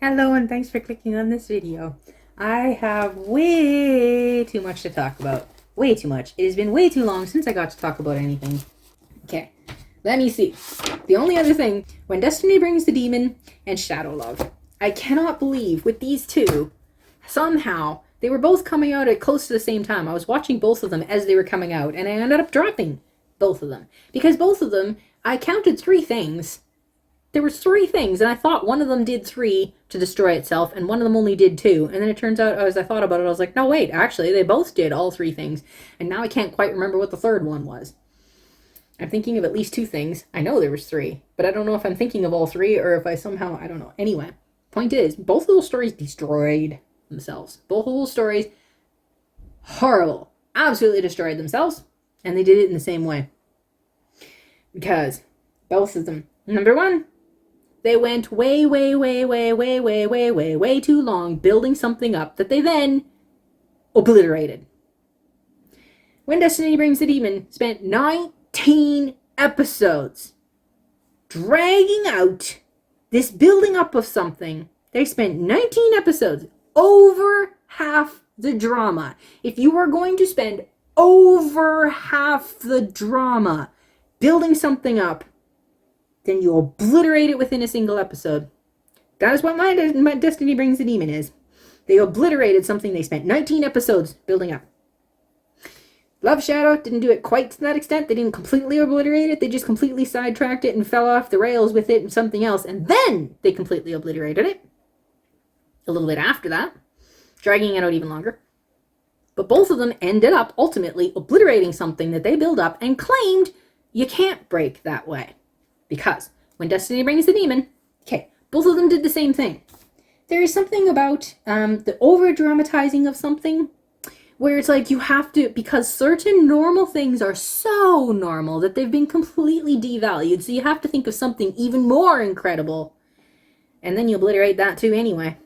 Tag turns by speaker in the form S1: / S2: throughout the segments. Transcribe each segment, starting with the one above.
S1: Hello and thanks for clicking on this video. I have way too much to talk about. Way too much. It has been way too long since I got to talk about anything. Okay, let me see. The only other thing, When Destiny Brings the Demon and Shadow Love. I cannot believe with these two, somehow, they were both coming out at close to the same time. I was watching both of them as they were coming out and I ended up dropping both of them. Because both of them, I counted 3 things. There were 3 things, and I thought one of them did 3 to destroy itself, and one of them only did 2. And then it turns out, as I thought about it, I was like, no, wait, actually, they both did all 3 things. And now I can't quite remember what the third one was. I'm thinking of at least 2 things. I know there was 3, but I don't know if I'm thinking of all 3 or if I somehow, I don't know. Anyway, point is, both of those stories destroyed themselves. Both of those stories, horrible. Absolutely destroyed themselves, and they did it in the same way. Because both of them, number 1, they went way too long building something up that they then obliterated. When Destiny Brings the Demon spent 19 episodes dragging out this building up of something. They spent 19 episodes, over half the drama. If you are going to spend over half the drama building something up, then you obliterate it within a single episode. That is what my Destiny Brings the Demon is. They obliterated something they spent 19 episodes building up. Love Shadow didn't do it quite to that extent. They didn't completely obliterate it. They just completely sidetracked it and fell off the rails with it and something else. And then they completely obliterated it. A little bit after that, dragging it out even longer. But both of them ended up ultimately obliterating something that they built up and claimed you can't break that way. Because When Destiny Brings the Demon, okay, both of them did the same thing. There is something about the over-dramatizing of something where it's like you have to, because certain normal things are so normal that they've been completely devalued, so you have to think of something even more incredible, and then you obliterate that too anyway.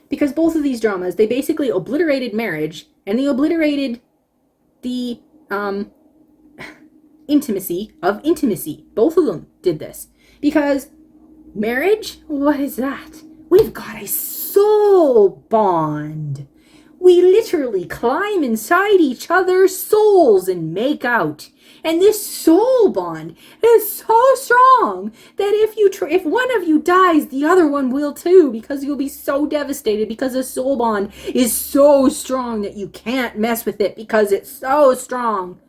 S1: Because both of these dramas, they basically obliterated marriage, and they obliterated the intimacy of intimacy. Both of them did this. Because marriage, what is that? We've got a soul bond. We literally climb inside each other's souls and make out. And this soul bond is so strong that if one of you dies, the other one will too, because you'll be so devastated because the soul bond is so strong that you can't mess with it because it's so strong.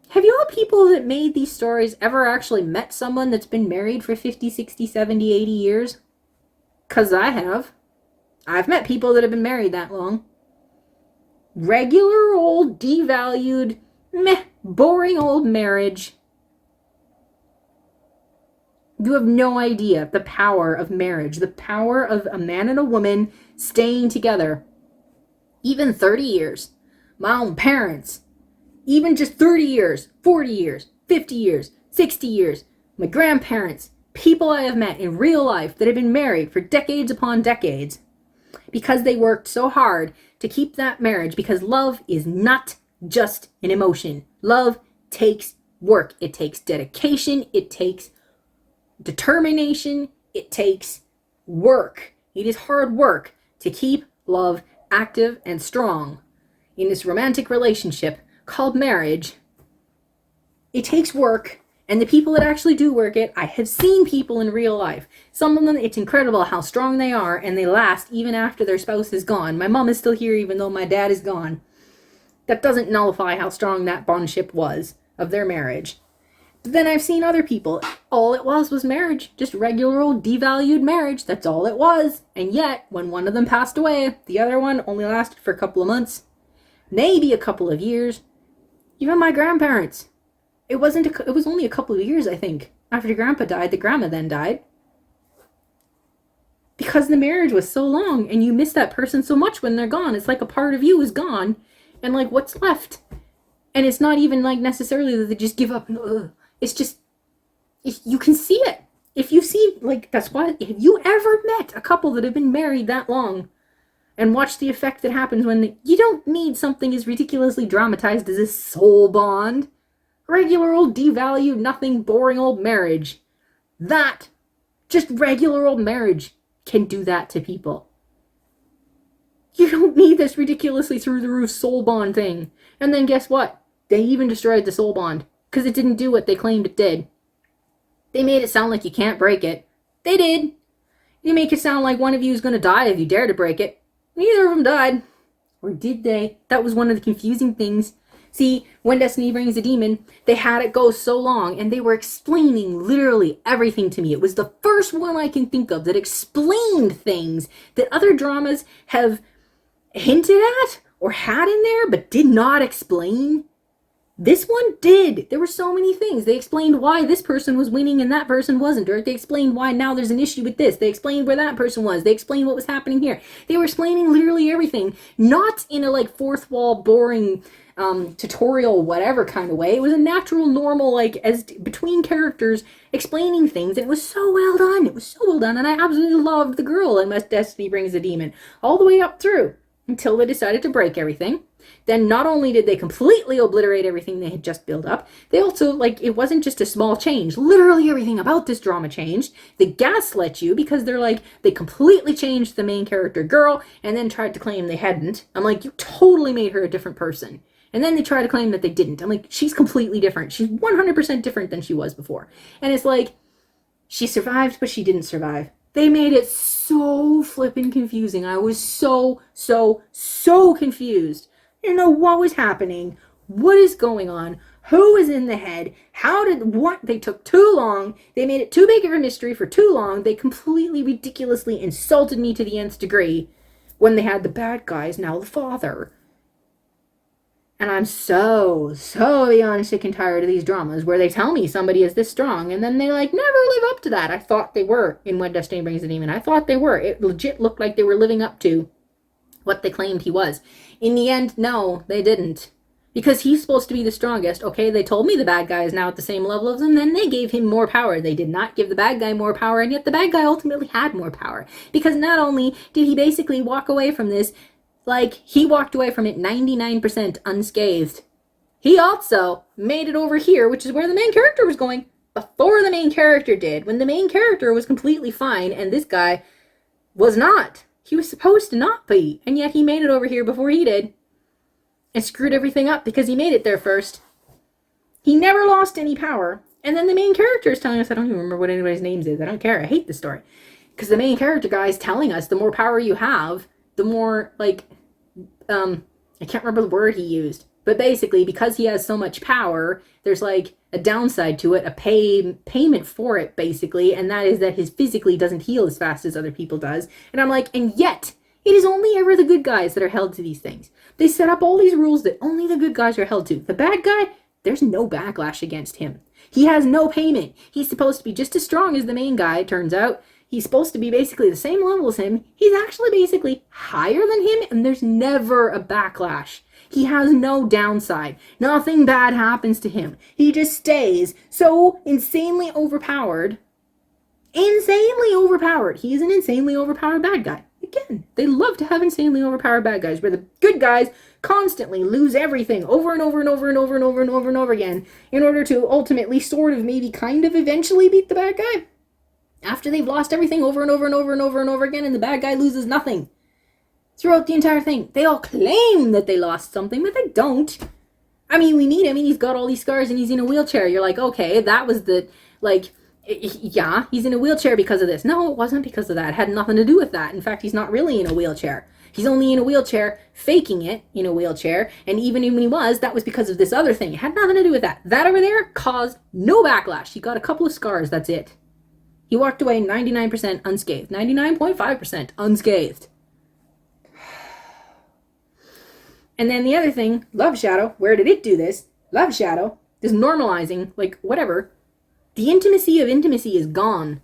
S1: Have you all people that made these stories ever actually met someone that's been married for 50, 60, 70, 80 years? 'Cause I have. I've met people that have been married that long. Regular old, devalued, boring old marriage. You have no idea the power of marriage, the power of a man and a woman staying together. Even 30 years. My own parents. Even just 30 years, 40 years, 50 years, 60 years. My grandparents. People I have met in real life that have been married for decades upon decades. Because they worked so hard to keep that marriage, because love is not just an emotion. Love takes work. It takes dedication. It takes determination. It takes work. It is hard work to keep love active and strong in this romantic relationship called marriage. It takes work. And the people that actually do work it, I have seen people in real life. Some of them, it's incredible how strong they are, and they last even after their spouse is gone. My mom is still here even though my dad is gone. That doesn't nullify how strong that bondship was of their marriage. But then I've seen other people, all it was marriage. Just regular old devalued marriage. That's all it was. And yet, when one of them passed away, the other one only lasted for a couple of months. Maybe a couple of years. Even my grandparents. It was only a couple of years, I think. After Grandpa died, the grandma then died. Because the marriage was so long, and you miss that person so much when they're gone. It's like a part of you is gone, and like what's left? And it's not even like necessarily that they just give up. It's just, if you can see it. If you see, like, that's why, have you ever met a couple that have been married that long and watched the effect that happens when you don't need something as ridiculously dramatized as a soul bond. Regular old devalued, nothing, boring old marriage. That, just regular old marriage, can do that to people. You don't need this ridiculously through the roof soul bond thing. And then guess what? They even destroyed the soul bond because it didn't do what they claimed it did. They made it sound like you can't break it. They did. They make it sound like one of you is going to die if you dare to break it. Neither of them died. Or did they? That was one of the confusing things. See, when Destiny Brings a Demon, they had it go so long, and they were explaining literally everything to me. It was the first one I can think of that explained things that other dramas have hinted at or had in there, but did not explain. This one did. There were so many things. They explained why this person was winning and that person wasn't. Or they explained why now there's an issue with this. They explained where that person was. They explained what was happening here. They were explaining literally everything. Not in a like fourth wall, boring tutorial, whatever kind of way. It was a natural, normal, like as between characters explaining things. And it was so well done. It was so well done. And I absolutely loved the girl in Destiny Brings a Demon all the way up through until they decided to break everything. Then not only did they completely obliterate everything they had just built up, they also, like, it wasn't just a small change. Literally everything about this drama changed. They gaslit you because they're like, they completely changed the main character girl and then tried to claim they hadn't. I'm like, you totally made her a different person. And then they try to claim that they didn't. I'm like, she's completely different. She's 100% different than she was before. And it's like, she survived, but she didn't survive. They made it so flippin' confusing. I was so confused. I didn't know what was happening, what is going on, who is in the head, they took too long, they made it too big of a mystery for too long, they completely ridiculously insulted me to the nth degree when they had the bad guys, now the father. And I'm so beyond sick and tired of these dramas where they tell me somebody is this strong and then they like never live up to that. I thought they were in When Destiny Brings a Demon. I thought they were. It legit looked like they were living up to what they claimed he was. In the end, no, they didn't. Because he's supposed to be the strongest. Okay, they told me the bad guy is now at the same level as him, then they gave him more power. They did not give the bad guy more power, and yet the bad guy ultimately had more power. Because not only did he basically walk away from this, like, he walked away from it 99% unscathed. He also made it over here, which is where the main character was going, before the main character did. When the main character was completely fine, and this guy was not. He was supposed to not be, and yet he made it over here before he did. And screwed everything up because he made it there first. He never lost any power. And then the main character is telling us, I don't even remember what anybody's names is. I don't care. I hate this story. Because the main character guy is telling us the more power you have, the more, like, I can't remember the word he used. But basically, because he has so much power, there's like a downside to it, a payment for it, basically. And that is that his physically doesn't heal as fast as other people does. And I'm like, and yet, it is only ever the good guys that are held to these things. They set up all these rules that only the good guys are held to. The bad guy, there's no backlash against him. He has no payment. He's supposed to be just as strong as the main guy, it turns out. He's supposed to be basically the same level as him. He's actually basically higher than him, and there's never a backlash. He has no downside. Nothing bad happens to him. He just stays so insanely overpowered. Insanely overpowered. He is an insanely overpowered bad guy. Again, they love to have insanely overpowered bad guys where the good guys constantly lose everything over and over and over and over and over and over and over again in order to ultimately sort of maybe kind of eventually beat the bad guy. After they've lost everything over and over and over and over and over again and the bad guy loses nothing. Throughout the entire thing. They all claim that they lost something, but they don't. I mean, we need him. I mean, he's got all these scars and he's in a wheelchair. You're like, okay, that was the, like, yeah, he's in a wheelchair because of this. No, it wasn't because of that. It had nothing to do with that. In fact, he's not really in a wheelchair. He's only in a wheelchair, faking it in a wheelchair. And even when he was, that was because of this other thing. It had nothing to do with that. That over there caused no backlash. He got a couple of scars. That's it. He walked away 99% unscathed. 99.5% unscathed. And then the other thing, Love Shadow, where did it do this? Love Shadow is normalizing, like, whatever. The intimacy of intimacy is gone.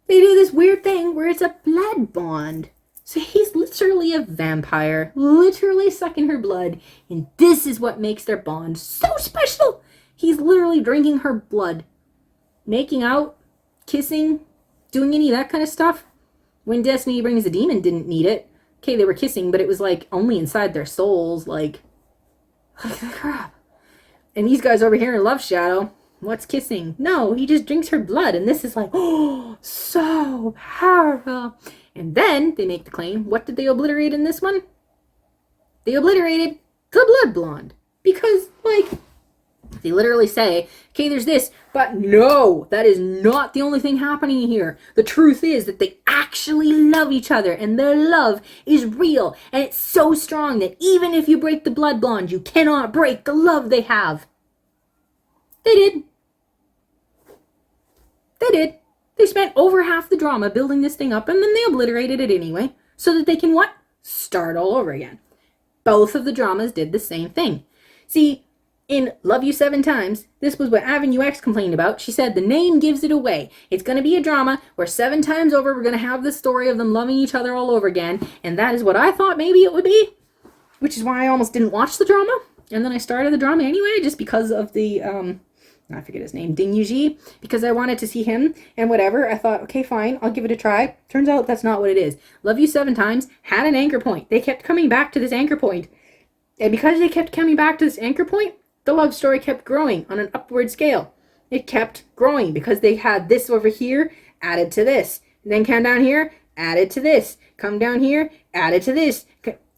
S1: They do this weird thing where it's a blood bond. So he's literally a vampire, literally sucking her blood, and this is what makes their bond so special. He's literally drinking her blood, making out, kissing, doing any of that kind of stuff. When Destiny Brings a Demon didn't need it. Okay, they were kissing, but it was like only inside their souls, like crap. And these guys over here in Love Shadow, what's kissing? No, he just drinks her blood, and this is like, oh, so powerful. And then they make the claim, what did they obliterate in this one? They obliterated the blood blonde. Because, like, they literally say, okay, there's this, but no, that is not the only thing happening here. The truth is that they actually love each other, and their love is real, and it's so strong that even if you break the blood blonde, you cannot break the love they have. They did. They did. They spent over half the drama building this thing up, and then they obliterated it anyway, so that they can what? Start all over again. Both of the dramas did the same thing. See, in Love You 7 Times, this was what Avenue X complained about. She said the name gives it away. It's going to be a drama where 7 times over we're going to have the story of them loving each other all over again. And that is what I thought maybe it would be. Which is why I almost didn't watch the drama. And then I started the drama anyway, just because of the, I forget his name, Ding Yuji. Because I wanted to see him and whatever. I thought, okay, fine, I'll give it a try. Turns out that's not what it is. Love You 7 Times had an anchor point. They kept coming back to this anchor point. And because they kept coming back to this anchor point, the love story kept growing on an upward scale. It kept growing because they had this over here added to this. And then come down here, added to this. Come down here, added to this.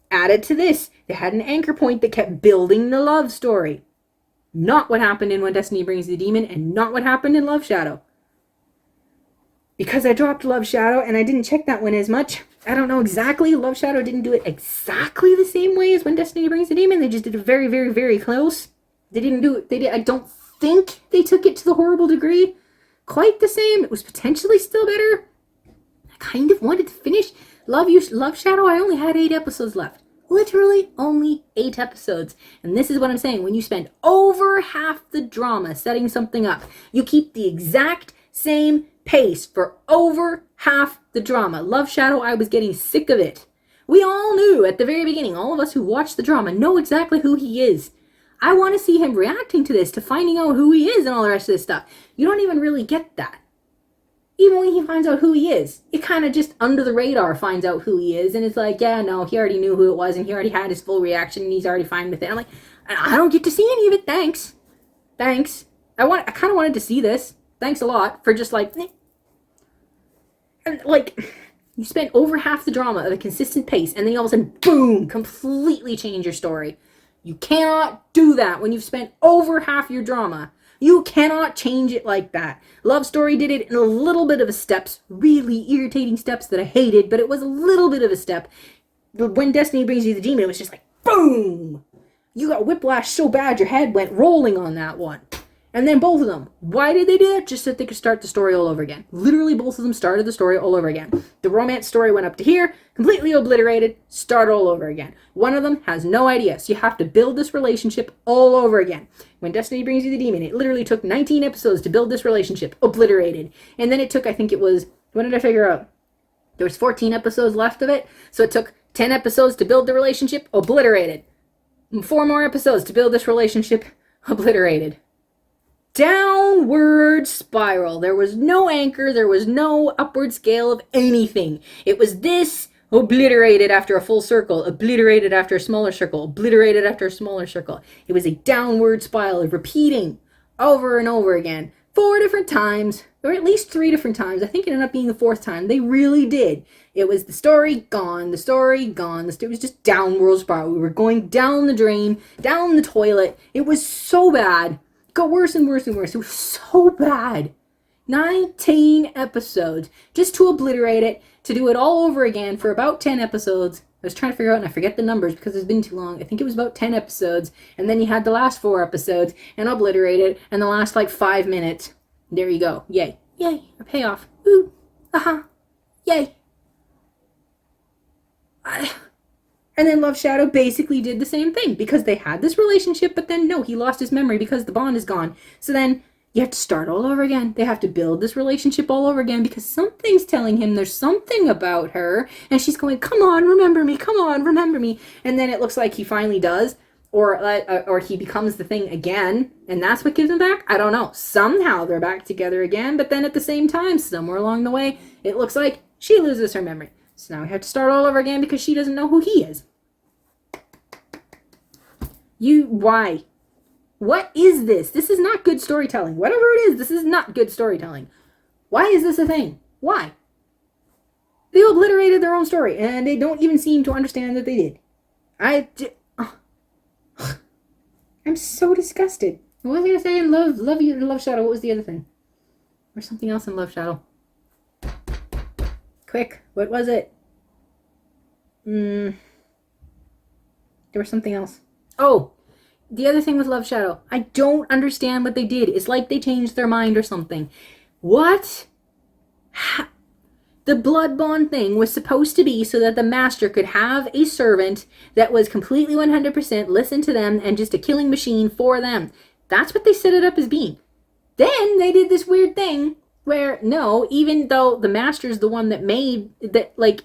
S1: Added to this. They had an anchor point that kept building the love story. Not what happened in When Destiny Brings the Demon, and not what happened in Love Shadow. Because I dropped Love Shadow and I didn't check that one as much, I don't know exactly. Love Shadow didn't do it exactly the same way as When Destiny Brings the Demon. They just did it very, very, very close. They didn't do it. I don't think they took it to the horrible degree. Quite the same. It was potentially still better. I kind of wanted to finish Love Shadow. I only had 8 episodes left. Literally only 8 episodes. And this is what I'm saying. When you spend over half the drama setting something up, you keep the exact same pace for over half the drama. Love Shadow, I was getting sick of it. We all knew at the very beginning, all of us who watched the drama know exactly who he is. I want to see him reacting to this, to finding out who he is and all the rest of this stuff. You don't even really get that. Even when he finds out who he is, it kind of just under the radar finds out who he is. And it's like, yeah, no, he already knew who it was and he already had his full reaction and he's already fine with it. I'm like, I don't get to see any of it. Thanks. Thanks. I kind of wanted to see this. Thanks a lot for just like, and like, you spent over half the drama at a consistent pace and then all of a sudden, boom, completely change your story. You cannot do that when you've spent over half your drama. You cannot change it like that. Love Story did it in a little bit of a steps, really irritating steps that I hated, but it was a little bit of a step. When Destiny Brings You the Demon, it was just like, boom! You got whiplash so bad your head went rolling on that one. And then both of them. Why did they do that? Just so that they could start the story all over again. Literally, both of them started the story all over again. The romance story went up to here, completely obliterated, start all over again. One of them has no idea, so you have to build this relationship all over again. When Destiny Brings You the Demon, it literally took 19 episodes to build this relationship, obliterated. And then it took, I think it was, what did I figure out? There was 14 episodes left of it, so it took 10 episodes to build the relationship, obliterated. 4 more episodes to build this relationship, obliterated. Downward spiral. There was no anchor. There was no upward scale of anything. It was this obliterated after a full circle, obliterated after a smaller circle, obliterated after a smaller circle. It was a downward spiral of repeating over and over again 4 different times, or at least 3 different times. I think it ended up being the 4th time. They really did. It was the story gone, the story gone. It was just downward spiral. We were going down the drain, down the toilet. It was so bad. Got worse and worse and worse. It was so bad. 19 episodes just to obliterate it, to do it all over again for about 10 episodes. I was trying to figure out, and I forget the numbers because it's been too long. I think it was about 10 episodes, and then you had the last 4 episodes and obliterated, and the last like 5 minutes. There you go. Yay. Yay. A payoff. Ooh. Aha. Yay. And then Love Shadow basically did the same thing because they had this relationship, but then no, he lost his memory because the bond is gone. So then you have to start all over again. They have to build this relationship all over again because something's telling him there's something about her. And she's going, come on, remember me. Come on, remember me. And then it looks like he finally does. Or he becomes the thing again. And that's what gives him back? I don't know. Somehow they're back together again. But then at the same time, somewhere along the way, it looks like she loses her memory. So now we have to start all over again because she doesn't know who he is. Why? What is this? This is not good storytelling. Whatever it is, this is not good storytelling. Why is this a thing? Why? They obliterated their own story, and they don't even seem to understand that they did. I'm so disgusted. What was I gonna say in Love Shadow? What was the other thing? Or something else in Love Shadow? Quick, what was it? There was something else. Oh, the other thing with Love Shadow. I don't understand what they did. It's like they changed their mind or something. What? The blood bond thing was supposed to be so that the master could have a servant that was completely 100% listen to them and just a killing machine for them. That's what they set it up as being. Then they did this weird thing where, no, even though the master's the one that made that, like,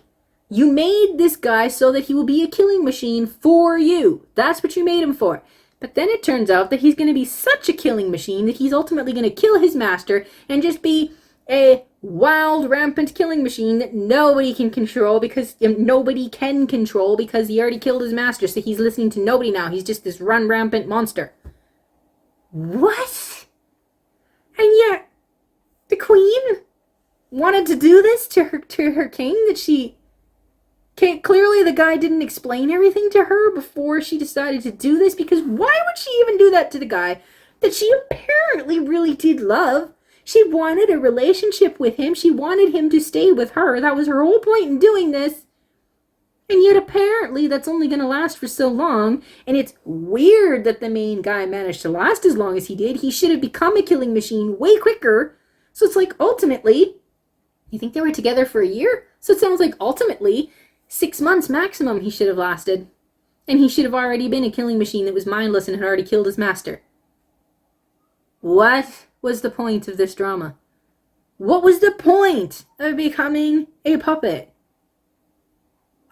S1: you made this guy so that he will be a killing machine for you. That's what you made him for. But then it turns out that he's going to be such a killing machine that he's ultimately going to kill his master and just be a wild, rampant killing machine that nobody can control because he already killed his master, so he's listening to nobody now. He's just this rampant monster. What? And yet, the queen wanted to do this to her king that she... Clearly the guy didn't explain everything to her before she decided to do this, because why would she even do that to the guy that she apparently really did love? She wanted a relationship with him. She wanted him to stay with her. That was her whole point in doing this. And yet apparently that's only going to last for so long. And it's weird that the main guy managed to last as long as he did. He should have become a killing machine way quicker. So it's like ultimately, you think they were together for a year? So it sounds like ultimately 6 months maximum he should have lasted. And he should have already been a killing machine that was mindless and had already killed his master. What was the point of this drama? What was the point of becoming a puppet?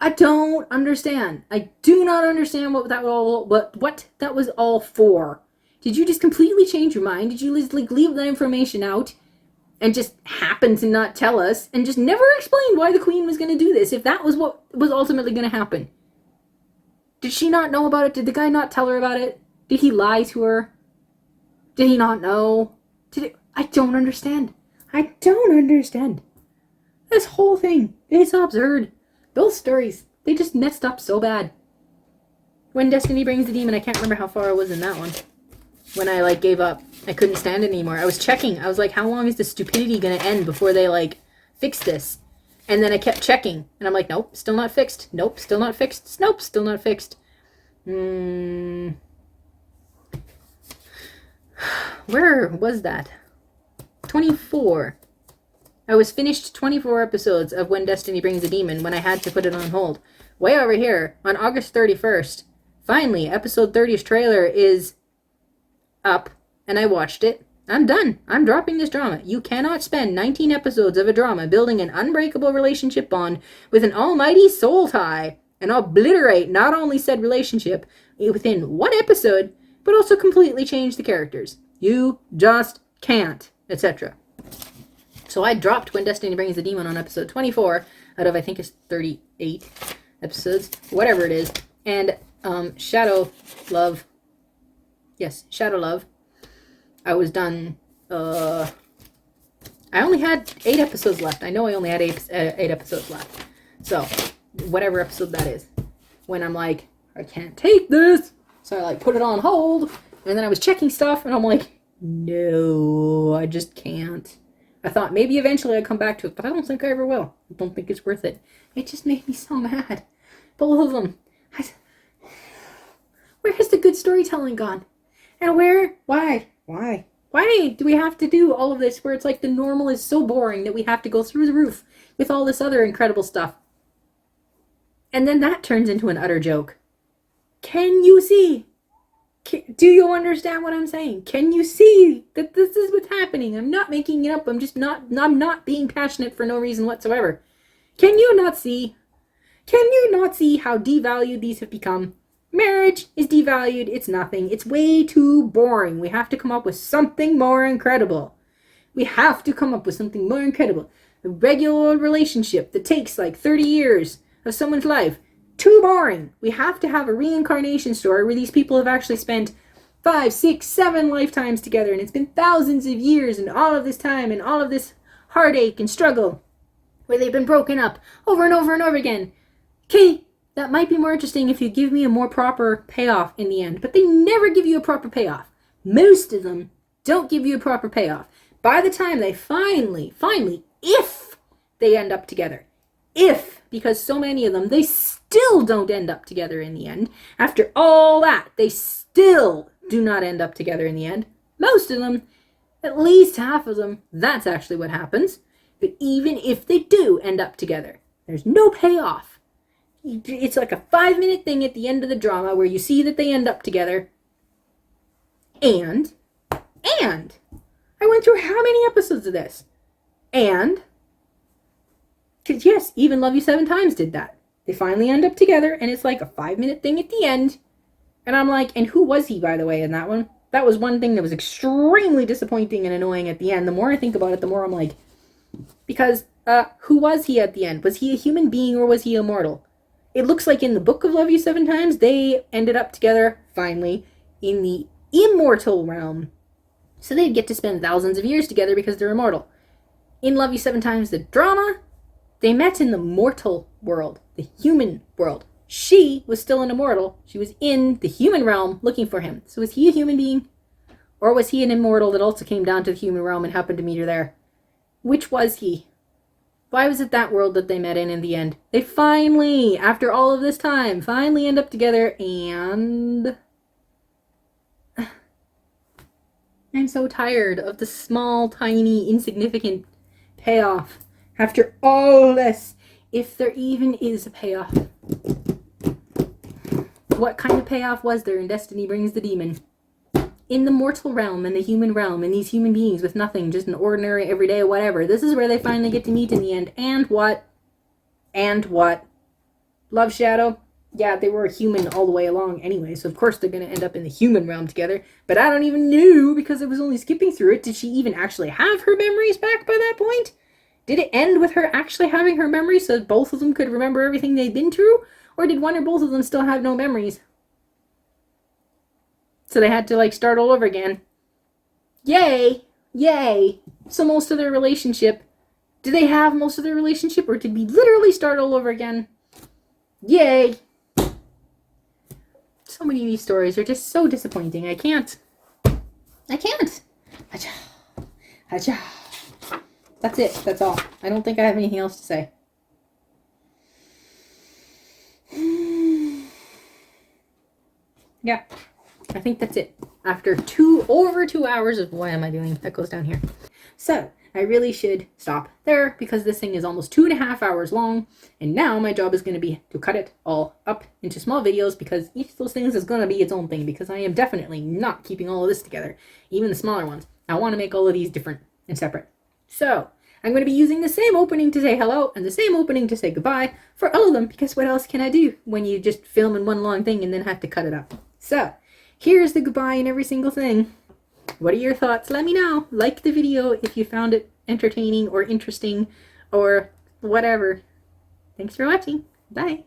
S1: I don't understand. I do not understand what that was all for. Did you just completely change your mind? Did you like leave that information out and just happen to not tell us and just never explain why the queen was going to do this if that was what was ultimately going to happen? Did she not know about it? Did the guy not tell her about it? Did he lie to her? Did he not know? I don't understand. I don't understand. This whole thing, it's absurd. Those stories, they just messed up so bad. When Destiny Brings the Demon, I can't remember how far I was in that one. When I gave up. I couldn't stand it anymore. I was checking. I was like, how long is the stupidity going to end before they fix this? And then I kept checking. And I'm like, nope, still not fixed. Nope, still not fixed. Nope, still not fixed. Where was that? 24. I was finished 24 episodes of When Destiny Brings a Demon when I had to put it on hold. Way over here, on August 31st, finally, episode 30's trailer is up, and I watched it. I'm done. I'm dropping this drama. You cannot spend 19 episodes of a drama building an unbreakable relationship bond with an almighty soul tie and obliterate not only said relationship within one episode, but also completely change the characters. You just can't, etc. So I dropped When Destiny Brings the Demon on episode 24 out of, I think it's 38 episodes, whatever it is. And Shadow Love. Yes, Shadow Love. I was done. I only had 8 episodes left. I know I only had 8 episodes left. So, whatever episode that is. When I'm like, I can't take this. So I put it on hold. And then I was checking stuff and I'm like, no, I just can't. I thought maybe eventually I'd come back to it, but I don't think I ever will. I don't think it's worth it. It just made me so mad. Both of them. Where has the good storytelling gone? And why do we have to do all of this where it's like the normal is so boring that we have to go through the roof with all this other incredible stuff? And then that turns into an utter joke. Can you see? Do you understand what I'm saying? Can you see that this is what's happening? I'm not making it up. I'm not being passionate for no reason whatsoever. Can you not see? Can you not see how devalued these have become? Marriage is devalued. It's nothing. It's way too boring. We have to come up with something more incredible. We have to come up with something more incredible. A regular old relationship that takes 30 years of someone's life. Too boring. We have to have a reincarnation story where these people have actually spent 5, 6, 7 lifetimes together, and it's been thousands of years and all of this time and all of this heartache and struggle. where they've been broken up over and over and over again. Okay, that might be more interesting if you give me a more proper payoff in the end, but they never give you a proper payoff. Most of them don't give you a proper payoff. By the time they finally, if they end up together, because so many of them, they still don't end up together in the end. After all that, they still do not end up together in the end. Most of them, at least half of them, that's actually what happens. But even if they do end up together, there's no payoff. It's like a 5-minute thing at the end of the drama where you see that they end up together. And I went through how many episodes of this? And, because yes, even Love You 7 Times did that. They finally end up together, and it's like a 5-minute thing at the end. And I'm like, and who was he, by the way, in that one? That was one thing that was extremely disappointing and annoying at the end. The more I think about it, the more I'm like, because who was he at the end? Was he a human being or was he immortal? It looks like in the book of Love You 7 Times, they ended up together, finally, in the immortal realm. So they'd get to spend thousands of years together because they're immortal. In Love You 7 Times, the drama, they met in the mortal world, the human world. She was still an immortal. She was in the human realm looking for him. So was he a human being? Or was he an immortal that also came down to the human realm and happened to meet her there? Which was he? Why was it that world that they met in the end? They finally, after all of this time, finally end up together, and I'm so tired of the small, tiny, insignificant payoff. After all this, if there even is a payoff. What kind of payoff was there in Destiny Brings the Demon? In the mortal realm and the human realm, and these human beings with nothing, just an ordinary, everyday, whatever. This is where they finally get to meet in the end. And what? Love Shadow? Yeah, they were human all the way along anyway, so of course they're going to end up in the human realm together. But I don't even know, because I was only skipping through it. Did she even actually have her memories back by that point? Did it end with her actually having her memories so both of them could remember everything they'd been through? Or did one or both of them still have no memories? So they had to, start all over again. Yay! So most of their relationship, did they have most of their relationship, or did we literally start all over again? Yay! So many of these stories are just so disappointing. I can't. Achoo. That's it. That's all. I don't think I have anything else to say. Yeah. I think that's it. After over 2 hours of what am I doing? That goes down here. So, I really should stop there because this thing is almost 2.5 hours long. And now my job is going to be to cut it all up into small videos because each of those things is going to be its own thing because I am definitely not keeping all of this together. Even the smaller ones. I want to make all of these different and separate. So, I'm going to be using the same opening to say hello and the same opening to say goodbye for all of them because what else can I do when you just film in one long thing and then have to cut it up? So, here's the goodbye in every single thing. What are your thoughts? Let me know. Like the video if you found it entertaining or interesting or whatever. Thanks for watching. Bye.